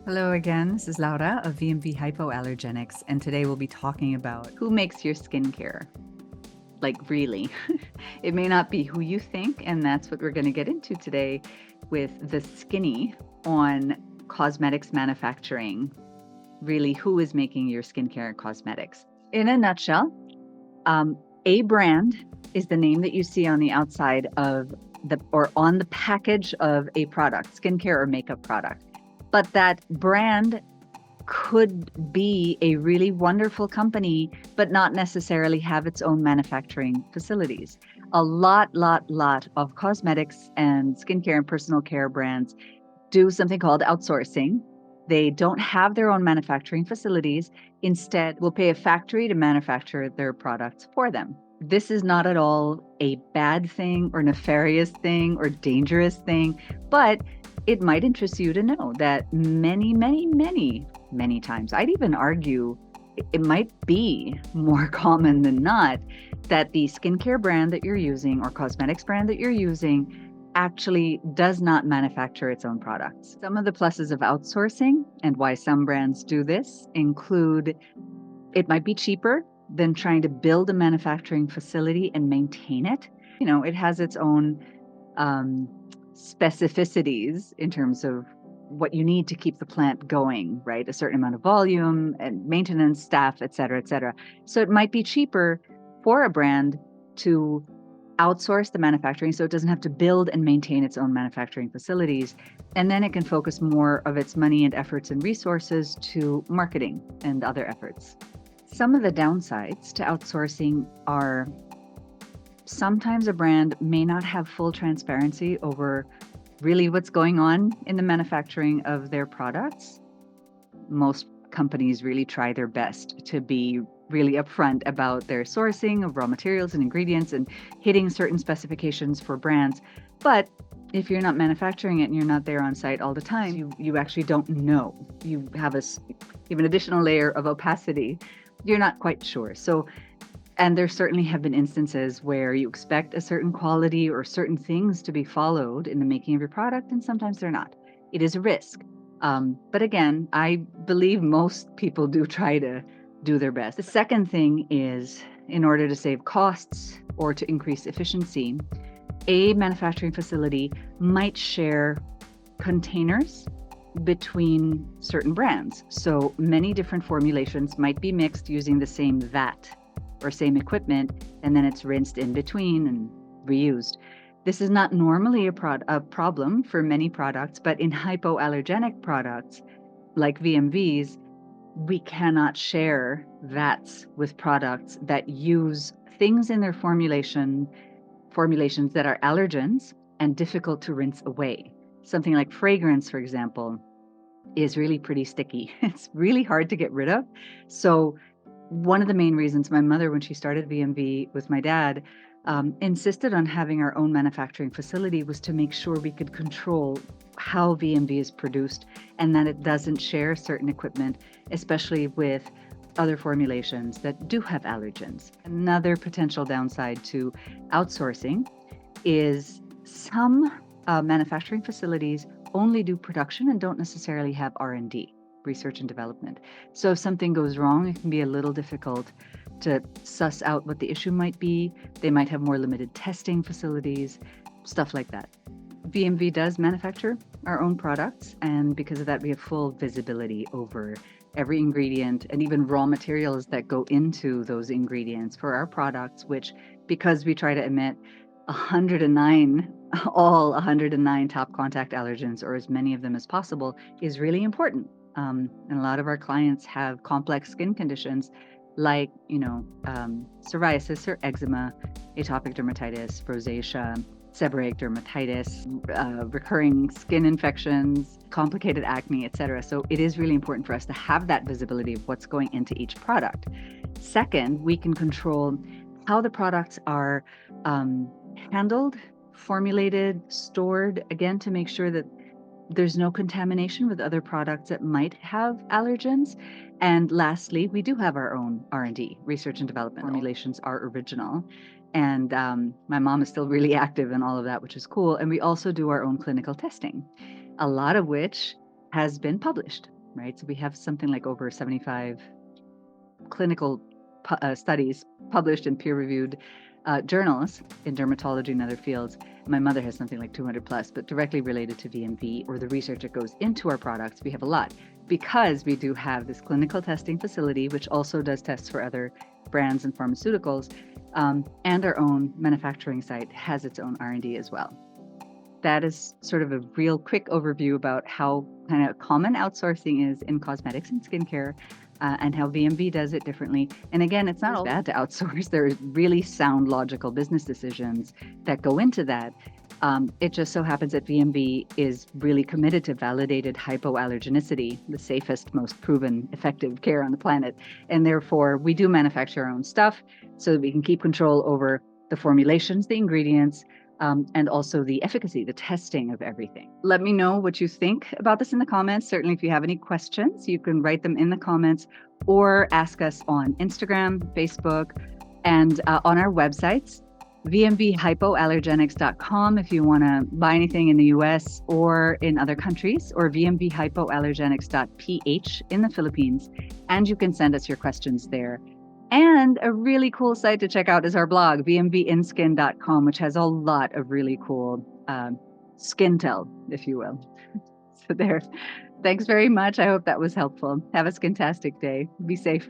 Hello again, this is Laura of VMV Hypoallergenics, and today we'll be talking about who makes your skincare. Like, really. It may not be who you think, and that's what we're going to get into today with the skinny on cosmetics manufacturing. Really, who is making your skincare and cosmetics? In a nutshell, a brand is the name that you see on the outside of or on the package of a product, skincare or makeup product. But that brand could be a really wonderful company, but not necessarily have its own manufacturing facilities. A lot of cosmetics and skincare and personal care brands do something called outsourcing. They don't have their own manufacturing facilities. Instead, will pay a factory to manufacture their products for them. This is not at all a bad thing or nefarious thing or dangerous thing, but it might interest you to know that many times, I'd even argue it might be more common than not, that the skincare brand that you're using or cosmetics brand that you're using actually does not manufacture its own products. Some of the pluses of outsourcing and why some brands do this include it might be cheaper than trying to build a manufacturing facility and maintain it. It has its own specificities in terms of what you need to keep the plant going, right? A certain amount of volume and maintenance staff, et cetera, et cetera. So it might be cheaper for a brand to outsource the manufacturing so it doesn't have to build and maintain its own manufacturing facilities. And then it can focus more of its money and efforts and resources to marketing and other efforts. Some of the downsides to outsourcing are sometimes a brand may not have full transparency over really what's going on in the manufacturing of their products. Most companies really try their best to be really upfront about their sourcing of raw materials and ingredients and hitting certain specifications for brands. But if you're not manufacturing it and you're not there on site all the time, you actually don't know. You have an additional layer of opacity. You're not quite sure. And there certainly have been instances where you expect a certain quality or certain things to be followed in the making of your product, and sometimes they're not. It is a risk. But again, I believe most people do try to do their best. The second thing is, in order to save costs or to increase efficiency, a manufacturing facility might share containers between certain brands. So many different formulations might be mixed using the same vat or same equipment, and then it's rinsed in between and reused. This is not normally a problem for many products, but in hypoallergenic products like VMVs, we cannot share vats with products that use things in their formulations that are allergens and difficult to rinse away. Something like fragrance, for example, is really pretty sticky. It's really hard to get rid of. So one of the main reasons my mother, when she started VMV with my dad, insisted on having our own manufacturing facility was to make sure we could control how VMV is produced and that it doesn't share certain equipment, especially with other formulations that do have allergens. Another potential downside to outsourcing is some manufacturing facilities only do production and don't necessarily have R&D, research and development. So if something goes wrong, it can be a little difficult to suss out what the issue might be. They might have more limited testing facilities, stuff like that. VMV does manufacture our own products, and because of that, we have full visibility over every ingredient and even raw materials that go into those ingredients for our products, which, because we try to emit 109 top contact allergens, or as many of them as possible, is really important. And a lot of our clients have complex skin conditions like, psoriasis or eczema, atopic dermatitis, rosacea, seborrheic dermatitis, recurring skin infections, complicated acne, etc. So it is really important for us to have that visibility of what's going into each product. Second, we can control how the products are handled, formulated, stored, again, to make sure that there's no contamination with other products that might have allergens. And lastly, we do have our own R&D, research and development. Formulations are original. And my mom is still really active in all of that, which is cool. And we also do our own clinical testing, a lot of which has been published. right? So we have something like over 75 clinical studies published in peer-reviewed journals in dermatology and other fields. My mother has something like 200 plus, but directly related to VMV or the research that goes into our products, we have a lot because we do have this clinical testing facility, which also does tests for other brands and pharmaceuticals, and our own manufacturing site has its own R&D as well. That is sort of a real quick overview about how kind of common outsourcing is in cosmetics and skincare, and how VMV does it differently. And again, it's not all bad to outsource. There are really sound, logical business decisions that go into that. It just so happens that VMV is really committed to validated hypoallergenicity, the safest, most proven, effective care on the planet. And therefore, we do manufacture our own stuff so that we can keep control over the formulations, the ingredients, and also the efficacy, the testing of everything. Let me know what you think about this in the comments. Certainly, if you have any questions, you can write them in the comments or ask us on Instagram, Facebook, and on our websites, vmvhypoallergenics.com if you want to buy anything in the US or in other countries, or vmvhypoallergenics.ph in the Philippines. And you can send us your questions there. And a really cool site to check out is our blog, vmvinskin.com, which has a lot of really cool skin tell, if you will. So there. Thanks very much. I hope that was helpful. Have a skintastic day. Be safe.